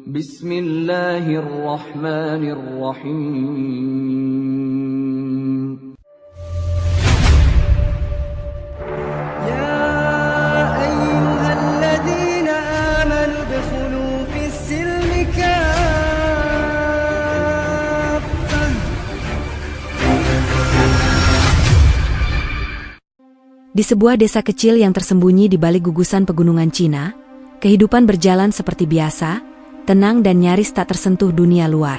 Bismillahirrahmanirrahim. يا أيها الذين آمنوا ادخلوا في السلم كافة. Di sebuah desa kecil yang tersembunyi di balik gugusan pegunungan Cina, kehidupan berjalan seperti biasa, tenang dan nyaris tak tersentuh dunia luar.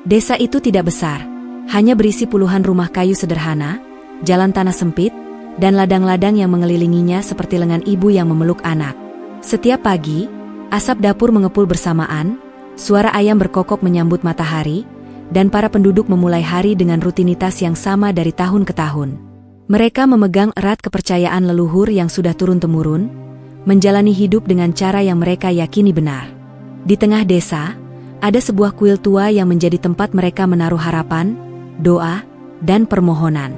Desa itu tidak besar, hanya berisi puluhan rumah kayu sederhana, jalan tanah sempit, dan ladang-ladang yang mengelilinginya seperti lengan ibu yang memeluk anak. Setiap pagi, asap dapur mengepul bersamaan, suara ayam berkokok menyambut matahari, dan para penduduk memulai hari dengan rutinitas yang sama dari tahun ke tahun. Mereka memegang erat kepercayaan leluhur yang sudah turun-temurun, menjalani hidup dengan cara yang mereka yakini benar. Di tengah desa, ada sebuah kuil tua yang menjadi tempat mereka menaruh harapan, doa, dan permohonan.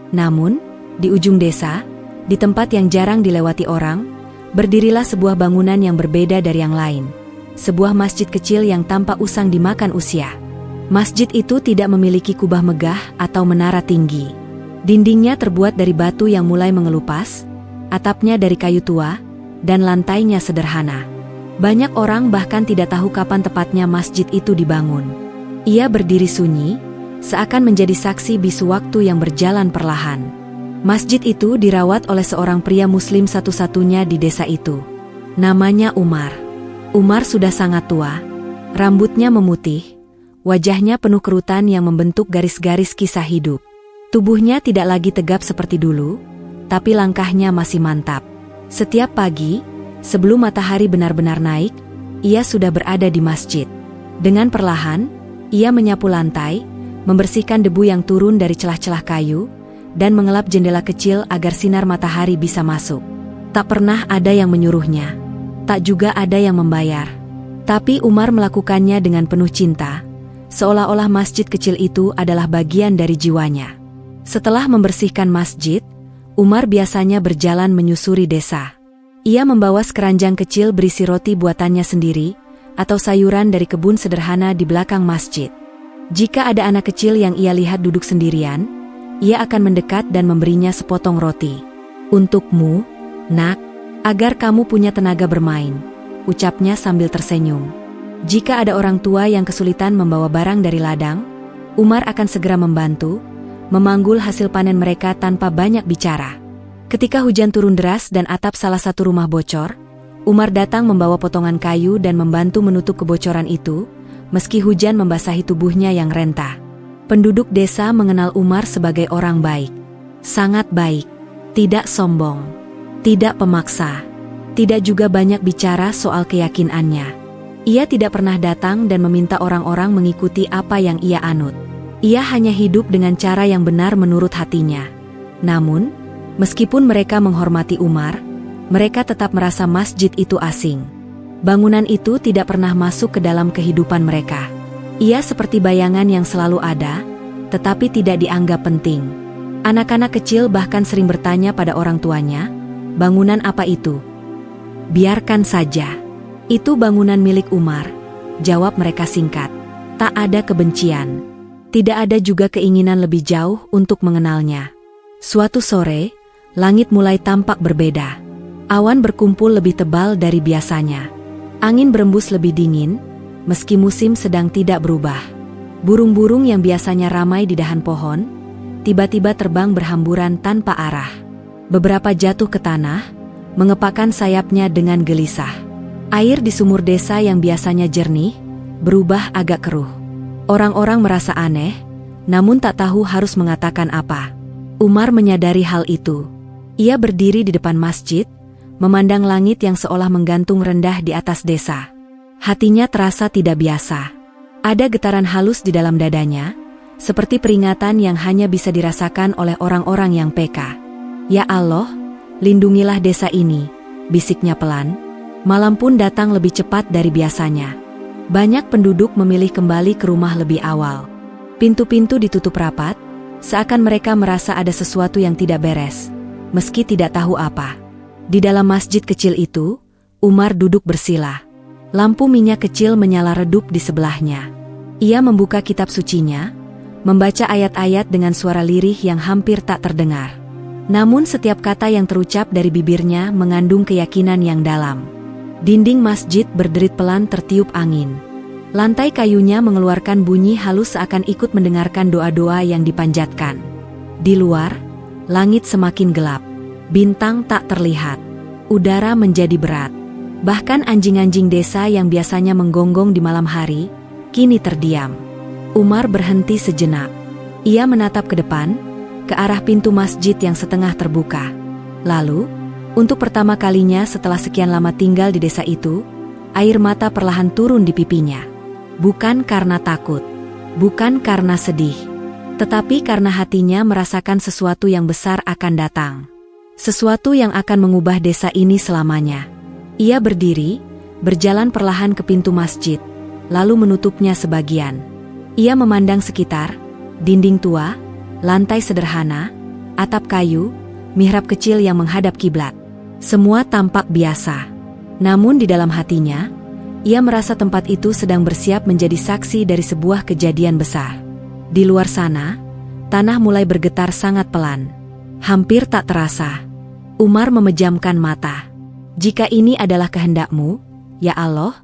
Namun, di ujung desa, di tempat yang jarang dilewati orang, berdirilah sebuah bangunan yang berbeda dari yang lain. Sebuah masjid kecil yang tampak usang dimakan usia. Masjid itu tidak memiliki kubah megah atau menara tinggi. Dindingnya terbuat dari batu yang mulai mengelupas, atapnya dari kayu tua, dan lantainya sederhana. Banyak orang bahkan tidak tahu kapan tepatnya masjid itu dibangun. Ia berdiri sunyi, seakan menjadi saksi bisu waktu yang berjalan perlahan. Masjid itu dirawat oleh seorang pria muslim satu-satunya di desa itu. Namanya Umar. Umar sudah sangat tua, rambutnya memutih, wajahnya penuh kerutan yang membentuk garis-garis kisah hidup. Tubuhnya tidak lagi tegap seperti dulu, tapi langkahnya masih mantap. Setiap pagi, sebelum matahari benar-benar naik, ia sudah berada di masjid. Dengan perlahan, ia menyapu lantai, membersihkan debu yang turun dari celah-celah kayu, dan mengelap jendela kecil agar sinar matahari bisa masuk. Tak pernah ada yang menyuruhnya, tak juga ada yang membayar. Tapi Umar melakukannya dengan penuh cinta, seolah-olah masjid kecil itu adalah bagian dari jiwanya. Setelah membersihkan masjid, Umar biasanya berjalan menyusuri desa. Ia membawa sekeranjang kecil berisi roti buatannya sendiri, atau sayuran dari kebun sederhana di belakang masjid. Jika ada anak kecil yang ia lihat duduk sendirian, ia akan mendekat dan memberinya sepotong roti. "Untukmu, nak, agar kamu punya tenaga bermain," ucapnya sambil tersenyum. Jika ada orang tua yang kesulitan membawa barang dari ladang, Umar akan segera membantu, memanggul hasil panen mereka tanpa banyak bicara. Ketika hujan turun deras dan atap salah satu rumah bocor, Umar datang membawa potongan kayu dan membantu menutup kebocoran itu, meski hujan membasahi tubuhnya yang rentah. Penduduk desa mengenal Umar sebagai orang baik. Sangat baik, tidak sombong, tidak pemaksa, tidak juga banyak bicara soal keyakinannya. Ia tidak pernah datang dan meminta orang-orang mengikuti apa yang ia anut. Ia hanya hidup dengan cara yang benar menurut hatinya. Namun, meskipun mereka menghormati Umar, mereka tetap merasa masjid itu asing. Bangunan itu tidak pernah masuk ke dalam kehidupan mereka. Ia seperti bayangan yang selalu ada, tetapi tidak dianggap penting. Anak-anak kecil bahkan sering bertanya pada orang tuanya, "Bangunan apa itu?" "Biarkan saja. Itu bangunan milik Umar," jawab mereka singkat. Tak ada kebencian. Tidak ada juga keinginan lebih jauh untuk mengenalnya. Suatu sore, langit mulai tampak berbeda. Awan berkumpul lebih tebal dari biasanya. Angin berembus lebih dingin, meski musim sedang tidak berubah. Burung-burung yang biasanya ramai di dahan pohon, tiba-tiba terbang berhamburan tanpa arah. Beberapa jatuh ke tanah, mengepakkan sayapnya dengan gelisah. Air di sumur desa yang biasanya jernih, berubah agak keruh. Orang-orang merasa aneh, namun tak tahu harus mengatakan apa. Umar menyadari hal itu. Ia berdiri di depan masjid, memandang langit yang seolah menggantung rendah di atas desa. Hatinya terasa tidak biasa. Ada getaran halus di dalam dadanya, seperti peringatan yang hanya bisa dirasakan oleh orang-orang yang peka. "Ya Allah, lindungilah desa ini," bisiknya pelan. Malam pun datang lebih cepat dari biasanya. Banyak penduduk memilih kembali ke rumah lebih awal. Pintu-pintu ditutup rapat, seakan mereka merasa ada sesuatu yang tidak beres, meski tidak tahu apa. Di dalam masjid kecil itu, Umar duduk bersila. Lampu minyak kecil menyala redup di sebelahnya. Ia membuka kitab sucinya, membaca ayat-ayat dengan suara lirih yang hampir tak terdengar. Namun setiap kata yang terucap dari bibirnya mengandung keyakinan yang dalam. Dinding masjid berderit pelan tertiup angin. Lantai kayunya mengeluarkan bunyi halus seakan ikut mendengarkan doa-doa yang dipanjatkan. Di luar, langit semakin gelap. Bintang tak terlihat. Udara menjadi berat. Bahkan anjing-anjing desa yang biasanya menggonggong di malam hari, kini terdiam. Umar berhenti sejenak. Ia menatap ke depan, ke arah pintu masjid yang setengah terbuka. Lalu, untuk pertama kalinya setelah sekian lama tinggal di desa itu, air mata perlahan turun di pipinya. Bukan karena takut, bukan karena sedih, tetapi karena hatinya merasakan sesuatu yang besar akan datang. Sesuatu yang akan mengubah desa ini selamanya. Ia berdiri, berjalan perlahan ke pintu masjid, lalu menutupnya sebagian. Ia memandang sekitar, dinding tua, lantai sederhana, atap kayu, mihrab kecil yang menghadap kiblat. Semua tampak biasa. Namun di dalam hatinya, ia merasa tempat itu sedang bersiap menjadi saksi dari sebuah kejadian besar. Di luar sana, tanah mulai bergetar sangat pelan. Hampir tak terasa. Umar memejamkan mata. Jika ini adalah kehendak-Mu, ya Allah,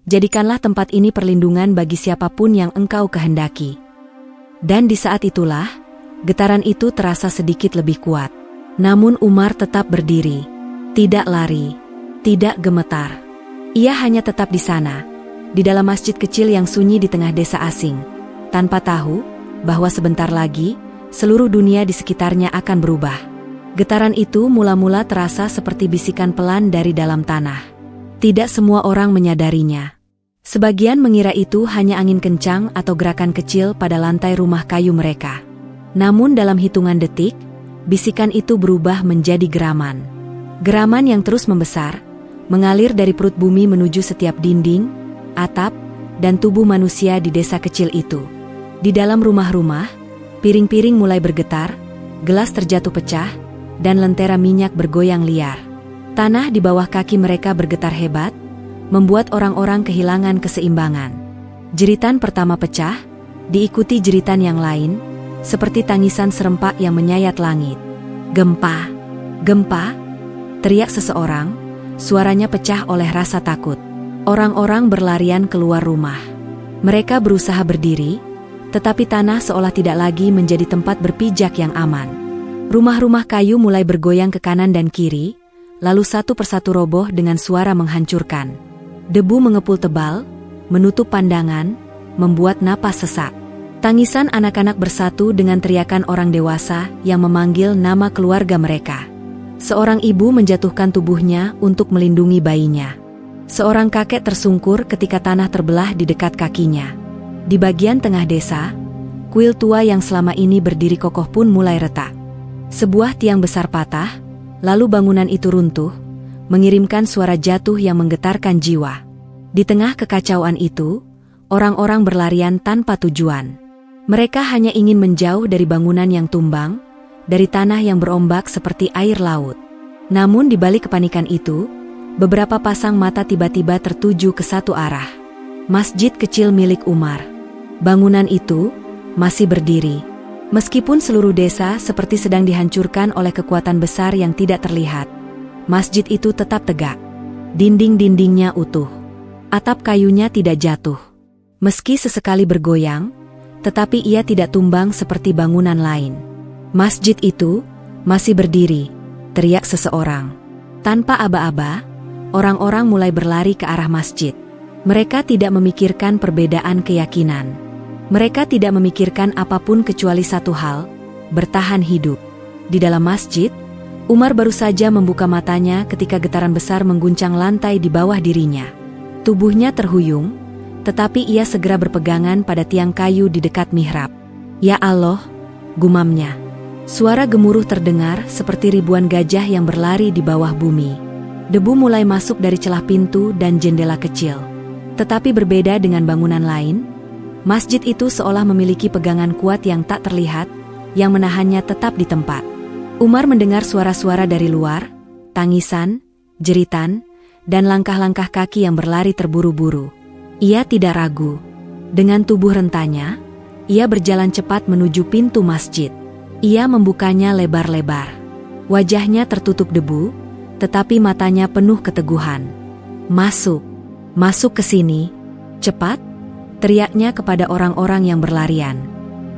jadikanlah tempat ini perlindungan bagi siapapun yang Engkau kehendaki. Dan di saat itulah, getaran itu terasa sedikit lebih kuat. Namun Umar tetap berdiri. Tidak lari, tidak gemetar. Ia hanya tetap di sana, di dalam masjid kecil yang sunyi di tengah desa asing, tanpa tahu bahwa sebentar lagi, seluruh dunia di sekitarnya akan berubah. Getaran itu mula-mula terasa seperti bisikan pelan dari dalam tanah. Tidak semua orang menyadarinya. Sebagian mengira itu hanya angin kencang atau gerakan kecil pada lantai rumah kayu mereka. Namun dalam hitungan detik, bisikan itu berubah menjadi geraman. Geraman yang terus membesar, mengalir dari perut bumi menuju setiap dinding, atap, dan tubuh manusia di desa kecil itu. Di dalam rumah-rumah, piring-piring mulai bergetar, gelas terjatuh pecah, dan lentera minyak bergoyang liar. Tanah di bawah kaki mereka bergetar hebat, membuat orang-orang kehilangan keseimbangan. Jeritan pertama pecah, diikuti jeritan yang lain, seperti tangisan serempak yang menyayat langit. Gempa, gempa, teriak seseorang, suaranya pecah oleh rasa takut. Orang-orang berlarian keluar rumah. Mereka berusaha berdiri, tetapi tanah seolah tidak lagi menjadi tempat berpijak yang aman. Rumah-rumah kayu mulai bergoyang ke kanan dan kiri, lalu satu persatu roboh dengan suara menghancurkan. Debu mengepul tebal, menutup pandangan, membuat napas sesak. Tangisan anak-anak bersatu dengan teriakan orang dewasa yang memanggil nama keluarga mereka. Seorang ibu menjatuhkan tubuhnya untuk melindungi bayinya. Seorang kakek tersungkur ketika tanah terbelah di dekat kakinya. Di bagian tengah desa, kuil tua yang selama ini berdiri kokoh pun mulai retak. Sebuah tiang besar patah, lalu bangunan itu runtuh, mengirimkan suara jatuh yang menggetarkan jiwa. Di tengah kekacauan itu, orang-orang berlarian tanpa tujuan. Mereka hanya ingin menjauh dari bangunan yang tumbang, dari tanah yang berombak seperti air laut. Namun di balik kepanikan itu, beberapa pasang mata tiba-tiba tertuju ke satu arah. Masjid kecil milik Umar. Bangunan itu masih berdiri. Meskipun seluruh desa seperti sedang dihancurkan oleh kekuatan besar yang tidak terlihat, masjid itu tetap tegak. Dinding-dindingnya utuh. Atap kayunya tidak jatuh. Meski sesekali bergoyang, tetapi ia tidak tumbang seperti bangunan lain. Masjid itu masih berdiri, teriak seseorang. Tanpa aba-aba, orang-orang mulai berlari ke arah masjid. Mereka tidak memikirkan perbedaan keyakinan. Mereka tidak memikirkan apapun kecuali satu hal, bertahan hidup. Di dalam masjid, Umar baru saja membuka matanya ketika getaran besar mengguncang lantai di bawah dirinya. Tubuhnya terhuyung, tetapi ia segera berpegangan pada tiang kayu di dekat mihrab. Ya Allah, gumamnya. Suara gemuruh terdengar seperti ribuan gajah yang berlari di bawah bumi. Debu mulai masuk dari celah pintu dan jendela kecil. Tetapi berbeda dengan bangunan lain, masjid itu seolah memiliki pegangan kuat yang tak terlihat, yang menahannya tetap di tempat. Umar mendengar suara-suara dari luar, tangisan, jeritan, dan langkah-langkah kaki yang berlari terburu-buru. Ia tidak ragu. Dengan tubuh rentanya, ia berjalan cepat menuju pintu masjid. Ia membukanya lebar-lebar. Wajahnya tertutup debu, tetapi matanya penuh keteguhan. "Masuk, masuk ke sini, cepat!" teriaknya kepada orang-orang yang berlarian.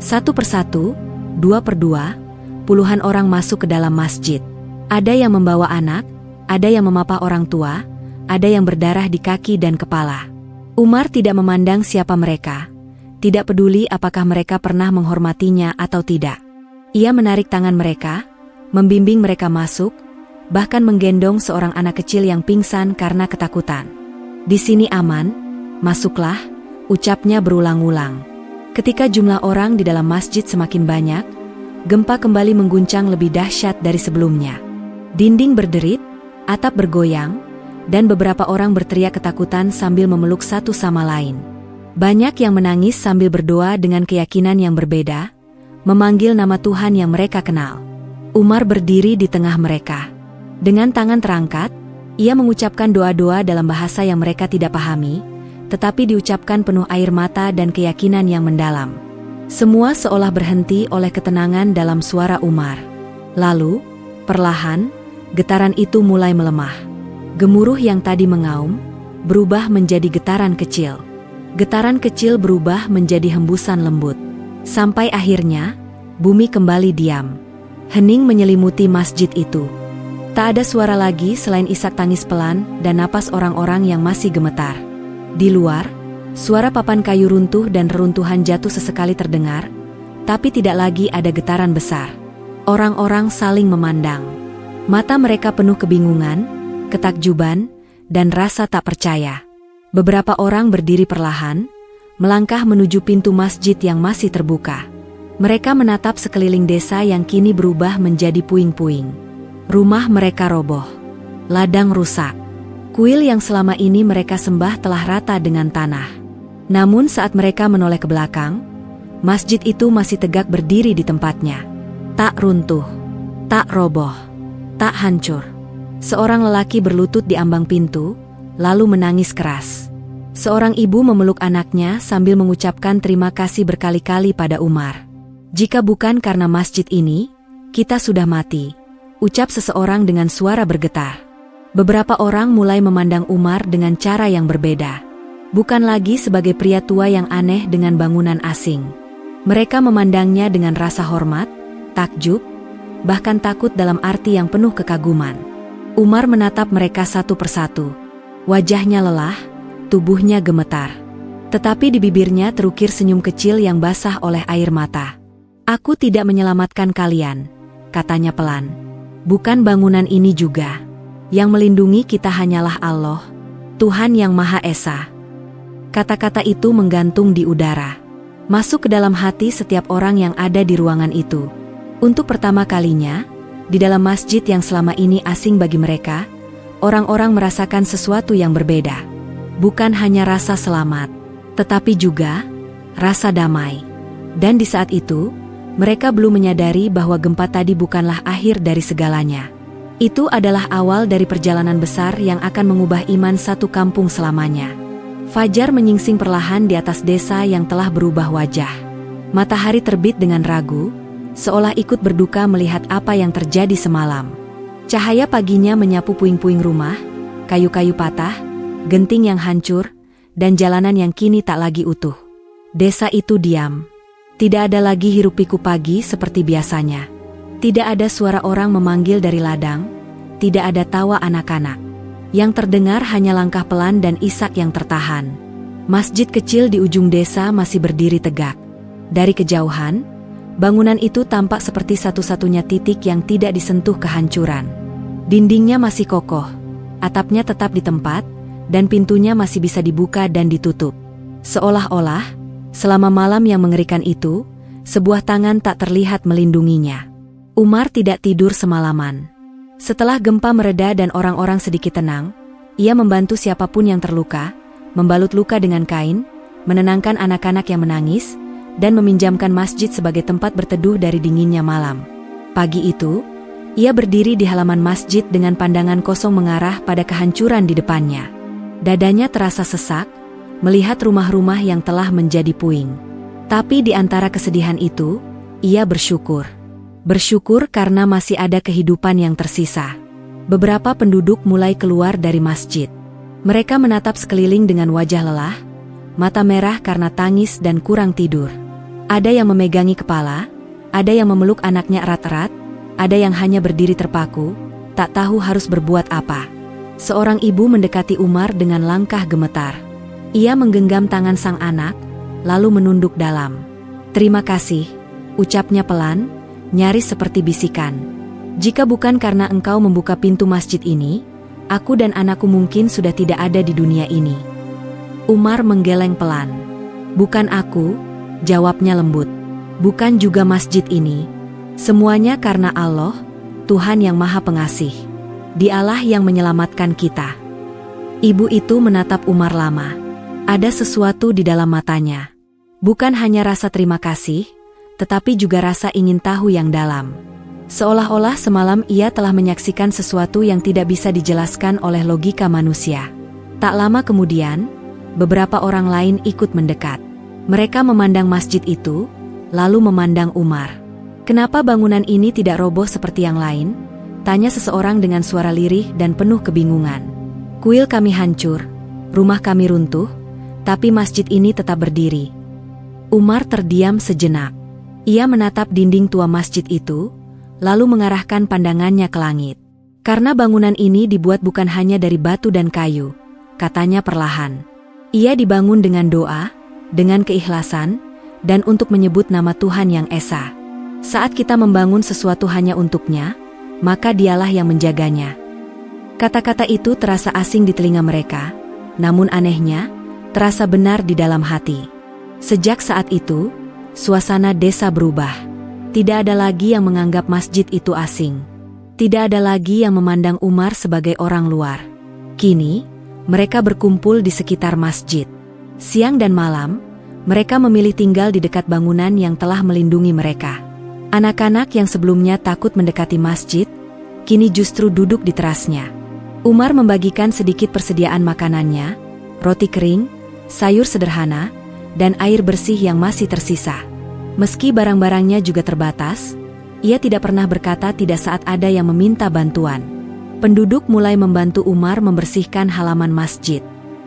Satu persatu, dua per dua, puluhan orang masuk ke dalam masjid. Ada yang membawa anak, ada yang memapah orang tua, ada yang berdarah di kaki dan kepala. Umar tidak memandang siapa mereka, tidak peduli apakah mereka pernah menghormatinya atau tidak. Ia menarik tangan mereka, membimbing mereka masuk, bahkan menggendong seorang anak kecil yang pingsan karena ketakutan. "Di sini aman, masuklah," ucapnya berulang-ulang. Ketika jumlah orang di dalam masjid semakin banyak, gempa kembali mengguncang lebih dahsyat dari sebelumnya. Dinding berderit, atap bergoyang, dan beberapa orang berteriak ketakutan sambil memeluk satu sama lain. Banyak yang menangis sambil berdoa dengan keyakinan yang berbeda, memanggil nama Tuhan yang mereka kenal. Umar berdiri di tengah mereka. Dengan tangan terangkat, ia mengucapkan doa-doa dalam bahasa yang mereka tidak pahami, tetapi diucapkan penuh air mata dan keyakinan yang mendalam. Semua seolah berhenti oleh ketenangan dalam suara Umar. Lalu, perlahan, getaran itu mulai melemah. Gemuruh yang tadi mengaum, berubah menjadi getaran kecil. Getaran kecil berubah menjadi hembusan lembut. Sampai akhirnya, bumi kembali diam. Hening menyelimuti masjid itu. Tak ada suara lagi selain isak tangis pelan dan napas orang-orang yang masih gemetar. Di luar, suara papan kayu runtuh dan reruntuhan jatuh sesekali terdengar, tapi tidak lagi ada getaran besar. Orang-orang saling memandang. Mata mereka penuh kebingungan, ketakjuban, dan rasa tak percaya. Beberapa orang berdiri perlahan, melangkah menuju pintu masjid yang masih terbuka. Mereka menatap sekeliling desa yang kini berubah menjadi puing-puing. Rumah mereka roboh. Ladang rusak. Kuil yang selama ini mereka sembah telah rata dengan tanah. Namun saat mereka menoleh ke belakang, masjid itu masih tegak berdiri di tempatnya. Tak runtuh, tak roboh, tak hancur. Seorang lelaki berlutut di ambang pintu, lalu menangis keras. Seorang ibu memeluk anaknya sambil mengucapkan terima kasih berkali-kali pada Umar. "Jika bukan karena masjid ini, kita sudah mati," ucap seseorang dengan suara bergetar. Beberapa orang mulai memandang Umar dengan cara yang berbeda. Bukan lagi sebagai pria tua yang aneh dengan bangunan asing. Mereka memandangnya dengan rasa hormat, takjub, bahkan takut dalam arti yang penuh kekaguman. Umar menatap mereka satu persatu. Wajahnya lelah, tubuhnya gemetar. Tetapi di bibirnya terukir senyum kecil yang basah oleh air mata. "Aku tidak menyelamatkan kalian," katanya pelan. "Bukan bangunan ini juga. Yang melindungi kita hanyalah Allah, Tuhan yang Maha Esa." Kata-kata itu menggantung di udara. Masuk ke dalam hati setiap orang yang ada di ruangan itu. Untuk pertama kalinya, di dalam masjid yang selama ini asing bagi mereka, orang-orang merasakan sesuatu yang berbeda. Bukan hanya rasa selamat, tetapi juga rasa damai. Dan di saat itu, mereka belum menyadari bahwa gempa tadi bukanlah akhir dari segalanya. Itu adalah awal dari perjalanan besar yang akan mengubah iman satu kampung selamanya. Fajar menyingsing perlahan di atas desa yang telah berubah wajah. Matahari terbit dengan ragu, seolah ikut berduka melihat apa yang terjadi semalam. Cahaya paginya menyapu puing-puing rumah, kayu-kayu patah, genting yang hancur, dan jalanan yang kini tak lagi utuh. Desa itu diam. Tidak ada lagi hiruk-pikuk pagi seperti biasanya. Tidak ada suara orang memanggil dari ladang, tidak ada tawa anak-anak. Yang terdengar hanya langkah pelan dan isak yang tertahan. Masjid kecil di ujung desa masih berdiri tegak. Dari kejauhan, bangunan itu tampak seperti satu-satunya titik yang tidak disentuh kehancuran. Dindingnya masih kokoh, atapnya tetap di tempat, dan pintunya masih bisa dibuka dan ditutup. Seolah-olah, selama malam yang mengerikan itu, sebuah tangan tak terlihat melindunginya. Umar tidak tidur semalaman. Setelah gempa mereda dan orang-orang sedikit tenang, ia membantu siapapun yang terluka, membalut luka dengan kain, menenangkan anak-anak yang menangis, dan meminjamkan masjid sebagai tempat berteduh dari dinginnya malam. Pagi itu, Ia berdiri di halaman masjid dengan pandangan kosong mengarah pada kehancuran di depannya. Dadanya terasa sesak, melihat rumah-rumah yang telah menjadi puing. Tapi di antara kesedihan itu, ia bersyukur. Bersyukur karena masih ada kehidupan yang tersisa. Beberapa penduduk mulai keluar dari masjid. Mereka menatap sekeliling dengan wajah lelah, mata merah karena tangis dan kurang tidur. Ada yang memegangi kepala, ada yang memeluk anaknya erat-erat, ada yang hanya berdiri terpaku, tak tahu harus berbuat apa. Seorang ibu mendekati Umar dengan langkah gemetar. Ia menggenggam tangan sang anak, lalu menunduk dalam. "Terima kasih," ucapnya pelan, nyaris seperti bisikan. "Jika bukan karena engkau membuka pintu masjid ini, aku dan anakku mungkin sudah tidak ada di dunia ini." Umar menggeleng pelan. "Bukan aku," jawabnya lembut. "Bukan juga masjid ini. Semuanya karena Allah, Tuhan yang Maha Pengasih. Dialah yang menyelamatkan kita." Ibu itu menatap Umar lama. Ada sesuatu di dalam matanya. Bukan hanya rasa terima kasih, tetapi juga rasa ingin tahu yang dalam. Seolah-olah semalam ia telah menyaksikan sesuatu yang tidak bisa dijelaskan oleh logika manusia. Tak lama kemudian, beberapa orang lain ikut mendekat. Mereka memandang masjid itu, lalu memandang Umar. "Kenapa bangunan ini tidak roboh seperti yang lain?" tanya seseorang dengan suara lirih dan penuh kebingungan. "Kuil kami hancur, rumah kami runtuh, tapi masjid ini tetap berdiri." Umar terdiam sejenak. Ia menatap dinding tua masjid itu, lalu mengarahkan pandangannya ke langit. "Karena bangunan ini dibuat bukan hanya dari batu dan kayu," katanya perlahan. "Ia dibangun dengan doa, dengan keikhlasan, dan untuk menyebut nama Tuhan yang Esa. Saat kita membangun sesuatu hanya untuknya, maka dialah yang menjaganya." Kata-kata itu terasa asing di telinga mereka, namun anehnya, terasa benar di dalam hati. Sejak saat itu, suasana desa berubah. Tidak ada lagi yang menganggap masjid itu asing. Tidak ada lagi yang memandang Umar sebagai orang luar. Kini, mereka berkumpul di sekitar masjid. Siang dan malam, mereka memilih tinggal di dekat bangunan yang telah melindungi mereka. Anak-anak yang sebelumnya takut mendekati masjid, kini justru duduk di terasnya. Umar membagikan sedikit persediaan makanannya, roti kering, sayur sederhana, dan air bersih yang masih tersisa. Meski barang-barangnya juga terbatas, ia tidak pernah berkata tidak saat ada yang meminta bantuan. Penduduk mulai membantu Umar membersihkan halaman masjid.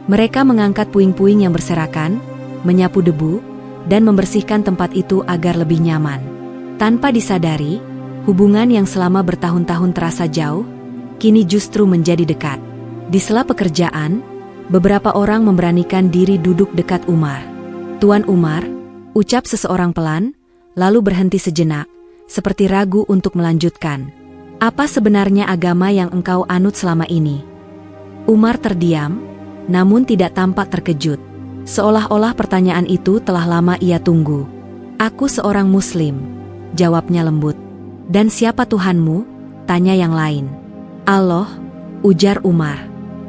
Mereka mengangkat puing-puing yang berserakan, menyapu debu, dan membersihkan tempat itu agar lebih nyaman. Tanpa disadari, hubungan yang selama bertahun-tahun terasa jauh, kini justru menjadi dekat. Di sela pekerjaan, beberapa orang memberanikan diri duduk dekat Umar. "Tuan Umar," ucap seseorang pelan, lalu berhenti sejenak, seperti ragu untuk melanjutkan. "Apa sebenarnya agama yang engkau anut selama ini?" Umar terdiam, namun tidak tampak terkejut. Seolah-olah pertanyaan itu telah lama ia tunggu. "Aku seorang Muslim," jawabnya lembut. "Dan siapa Tuhanmu?" tanya yang lain. "Allah," ujar Umar.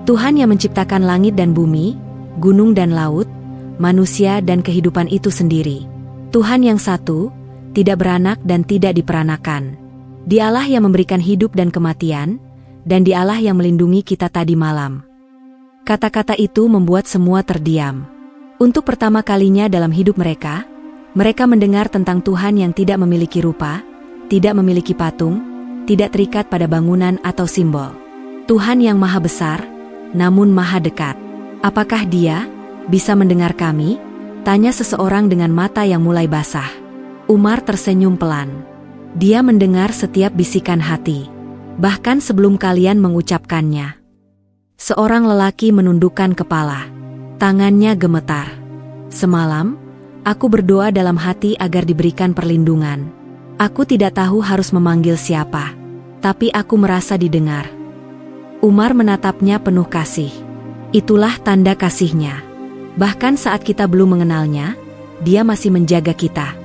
"Tuhan yang menciptakan langit dan bumi, gunung dan laut, manusia dan kehidupan itu sendiri. Tuhan yang satu, tidak beranak dan tidak diperanakan. Dialah yang memberikan hidup dan kematian, dan Dialah yang melindungi kita tadi malam." Kata-kata itu membuat semua terdiam. Untuk pertama kalinya dalam hidup mereka mendengar tentang Tuhan yang tidak memiliki rupa, tidak memiliki patung, tidak terikat pada bangunan atau simbol. Tuhan yang maha besar, namun maha dekat. "Apakah Dia bisa mendengar kami?" tanya seseorang dengan mata yang mulai basah. Umar tersenyum pelan. Dia mendengar setiap bisikan hati, bahkan sebelum kalian mengucapkannya. Seorang lelaki menundukkan kepala. Tangannya gemetar. "Semalam, aku berdoa dalam hati agar diberikan perlindungan. Aku tidak tahu harus memanggil siapa, tapi aku merasa didengar." Umar menatapnya penuh kasih. Itulah tanda kasihnya. Bahkan saat kita belum mengenalnya, Dia masih menjaga kita.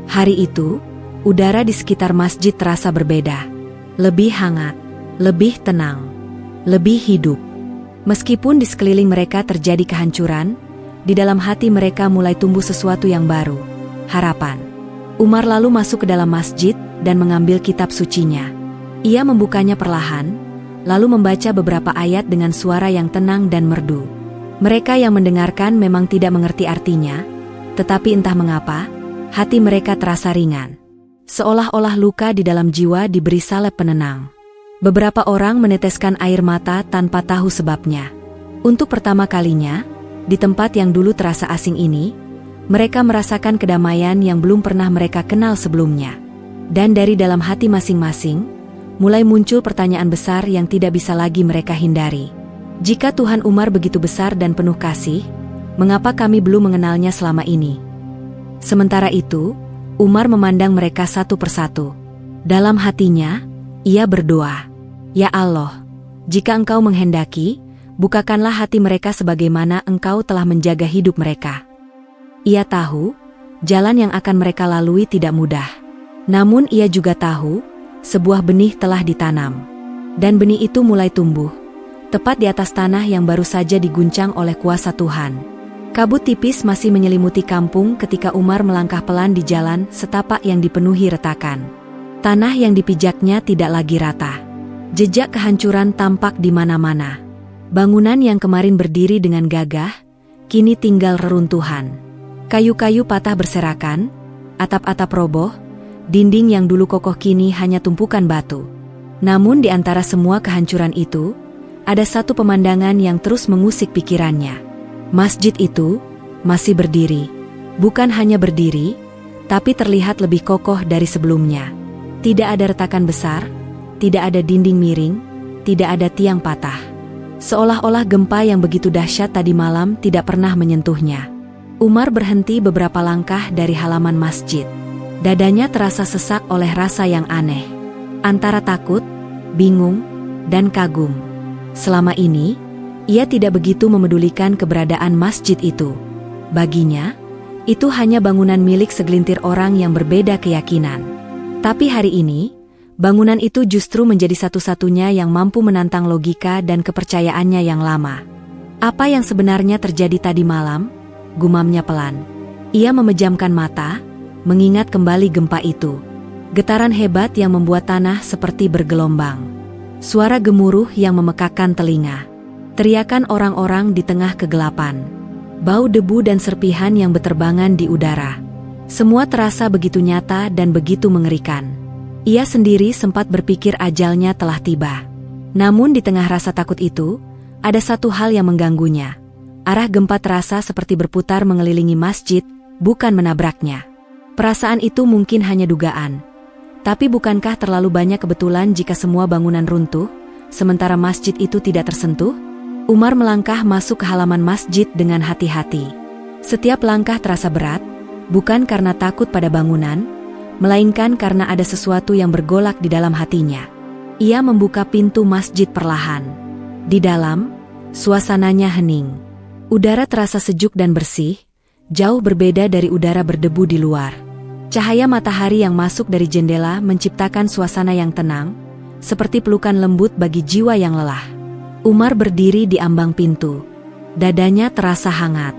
Hari itu, udara di sekitar masjid terasa berbeda. Lebih hangat, lebih tenang, lebih hidup. Meskipun di sekeliling mereka terjadi kehancuran, di dalam hati mereka mulai tumbuh sesuatu yang baru, harapan. Umar lalu masuk ke dalam masjid dan mengambil kitab sucinya. Ia membukanya perlahan, lalu membaca beberapa ayat dengan suara yang tenang dan merdu. Mereka yang mendengarkan memang tidak mengerti artinya, tetapi entah mengapa, hati mereka terasa ringan. Seolah-olah luka di dalam jiwa diberi salep penenang. Beberapa orang meneteskan air mata tanpa tahu sebabnya. Untuk pertama kalinya, di tempat yang dulu terasa asing ini, mereka merasakan kedamaian yang belum pernah mereka kenal sebelumnya. Dan dari dalam hati masing-masing, mulai muncul pertanyaan besar yang tidak bisa lagi mereka hindari. Jika Tuhan Umar begitu besar dan penuh kasih, mengapa kami belum mengenalnya selama ini? Sementara itu, Umar memandang mereka satu persatu. Dalam hatinya, ia berdoa, "Ya Allah, jika Engkau menghendaki, bukakanlah hati mereka sebagaimana Engkau telah menjaga hidup mereka." Ia tahu, jalan yang akan mereka lalui tidak mudah. Namun ia juga tahu, sebuah benih telah ditanam. Dan benih itu mulai tumbuh, tepat di atas tanah yang baru saja diguncang oleh kuasa Tuhan. Kabut tipis masih menyelimuti kampung ketika Umar melangkah pelan di jalan setapak yang dipenuhi retakan. Tanah yang dipijaknya tidak lagi rata. Jejak kehancuran tampak di mana-mana. Bangunan yang kemarin berdiri dengan gagah, kini tinggal reruntuhan. Kayu-kayu patah berserakan, atap-atap roboh, dinding yang dulu kokoh kini hanya tumpukan batu. Namun di antara semua kehancuran itu, ada satu pemandangan yang terus mengusik pikirannya. Masjid itu masih berdiri. Bukan hanya berdiri, tapi terlihat lebih kokoh dari sebelumnya. Tidak ada retakan besar, tidak ada dinding miring, tidak ada tiang patah. Seolah-olah gempa yang begitu dahsyat tadi malam tidak pernah menyentuhnya. Umar berhenti beberapa langkah dari halaman masjid. Dadanya terasa sesak oleh rasa yang aneh. Antara takut, bingung, dan kagum. Selama ini, ia tidak begitu memedulikan keberadaan masjid itu. Baginya, itu hanya bangunan milik segelintir orang yang berbeda keyakinan. Tapi hari ini, bangunan itu justru menjadi satu-satunya yang mampu menantang logika dan kepercayaannya yang lama. Apa yang sebenarnya terjadi tadi malam? Gumamnya pelan. Ia memejamkan mata, mengingat kembali gempa itu. Getaran hebat yang membuat tanah seperti bergelombang. Suara gemuruh yang memekakkan telinga. Teriakan orang-orang di tengah kegelapan. Bau debu dan serpihan yang beterbangan di udara. Semua terasa begitu nyata dan begitu mengerikan. Ia sendiri sempat berpikir ajalnya telah tiba. Namun di tengah rasa takut itu, ada satu hal yang mengganggunya. Arah gempa terasa seperti berputar mengelilingi masjid, bukan menabraknya. Perasaan itu mungkin hanya dugaan. Tapi bukankah terlalu banyak kebetulan jika semua bangunan runtuh, sementara masjid itu tidak tersentuh? Umar melangkah masuk ke halaman masjid dengan hati-hati. Setiap langkah terasa berat, bukan karena takut pada bangunan, melainkan karena ada sesuatu yang bergolak di dalam hatinya. Ia membuka pintu masjid perlahan. Di dalam, suasananya hening. Udara terasa sejuk dan bersih, jauh berbeda dari udara berdebu di luar. Cahaya matahari yang masuk dari jendela menciptakan suasana yang tenang, seperti pelukan lembut bagi jiwa yang lelah. Umar berdiri di ambang pintu. Dadanya terasa hangat.